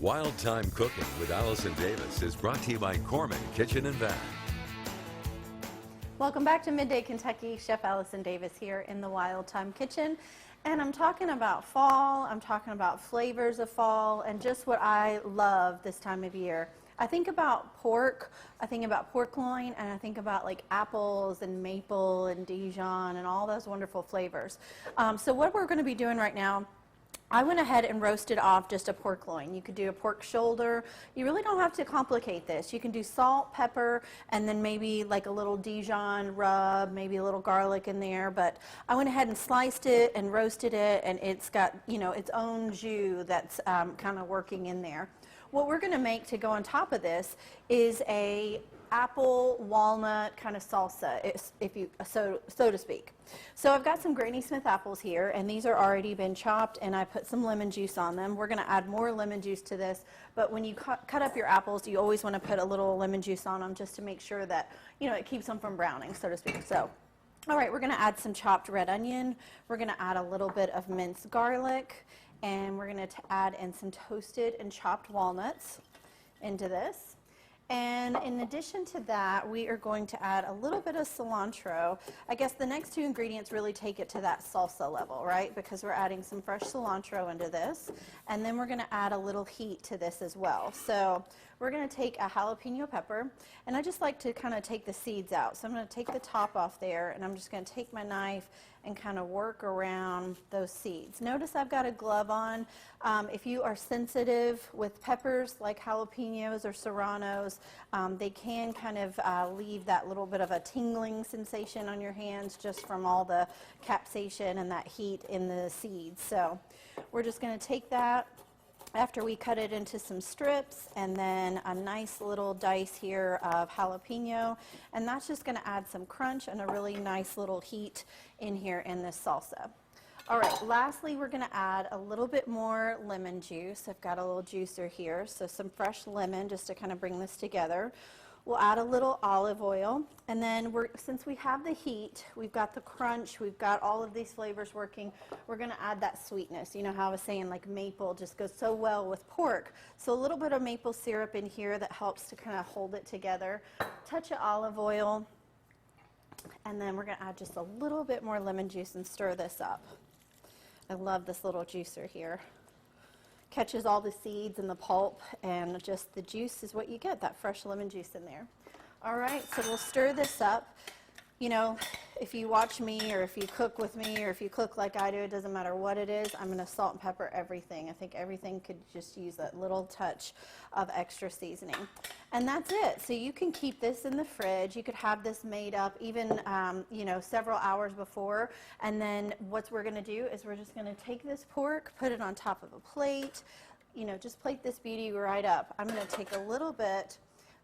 Wild Time Cooking with Allison Davis is brought to you by Corman Kitchen and Bath. Welcome back to Midday Kentucky. Chef Allison Davis here in the Wild Time Kitchen. And I'm talking about fall, I'm talking about flavors of fall, and just what I love this time of year. I think about pork, I think about pork loin, and I think about like apples and maple and Dijon and all those wonderful flavors. So what we're going to be doing right now, I went ahead and roasted off just a pork loin. You could do a pork shoulder. You really don't have to complicate this. You can do salt, pepper, and then maybe like a little Dijon rub, maybe a little garlic in there. But I went ahead and sliced it and roasted it, and it's got, you know, its own jus that's kind of working in there. What we're going to make to go on top of this is a apple walnut kind of salsa, if you so to speak. So I've got some Granny Smith apples here, and these are already been chopped, and I put some lemon juice on them. We're going to add more lemon juice to this, but when you cut up your apples, you always want to put a little lemon juice on them just to make sure that, you know, it keeps them from browning, so to speak. So, all right, we're going to add some chopped red onion. We're going to add a little bit of minced garlic, and we're going to add in some toasted and chopped walnuts into this. And in addition to that, we are going to add a little bit of cilantro. I guess the next two ingredients really take it to that salsa level, right? Because we're adding some fresh cilantro into this. And then we're going to add a little heat to this as well. So we're going to take a jalapeno pepper, and I just like to kind of take the seeds out. So I'm going to take the top off there, and I'm just going to take my knife and kind of work around those seeds. Notice I've got a glove on. If you are sensitive with peppers like jalapenos or serranos, they can kind of leave that little bit of a tingling sensation on your hands just from all the capsaicin and that heat in the seeds. So we're just going to take that after we cut it into some strips, and then a nice little dice here of jalapeno, and that's just going to add some crunch and a really nice little heat in here in this salsa. All right, lastly, we're going to add a little bit more lemon juice. I've got a little juicer here, so some fresh lemon just to kind of bring this together. We'll add a little olive oil, and then since we have the heat, we've got the crunch, we've got all of these flavors working, we're going to add that sweetness. You know how I was saying, like maple just goes so well with pork. So a little bit of maple syrup in here that helps to kind of hold it together. Touch of olive oil, and then we're going to add just a little bit more lemon juice and stir this up. I love this little juicer here. Catches all the seeds and the pulp, and just the juice is what you get, that fresh lemon juice in there. All right, so we'll stir this up. You know, if you watch me or if you cook with me or if you cook like I do, it doesn't matter what it is, I'm going to salt and pepper everything. I think everything could just use that little touch of extra seasoning. And that's it. So you can keep this in the fridge. You could have this made up even, you know, several hours before. And then what we're going to do is we're just going to take this pork, put it on top of a plate, you know, just plate this beauty right up. I'm going to take a little bit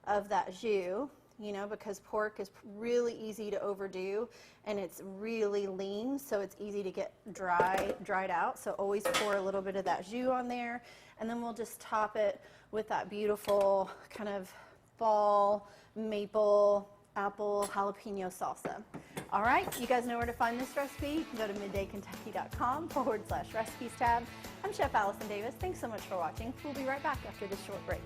of that jus, you know, because pork is really easy to overdo, and it's really lean, so it's easy to get dried out. So always pour a little bit of that jus on there, and then we'll just top it with that beautiful kind of fall maple apple jalapeno salsa. All right, you guys know where to find this recipe. You can go to middaykentucky.com/recipes tab. I'm Chef Allison Davis. Thanks so much for watching. We'll be right back after this short break.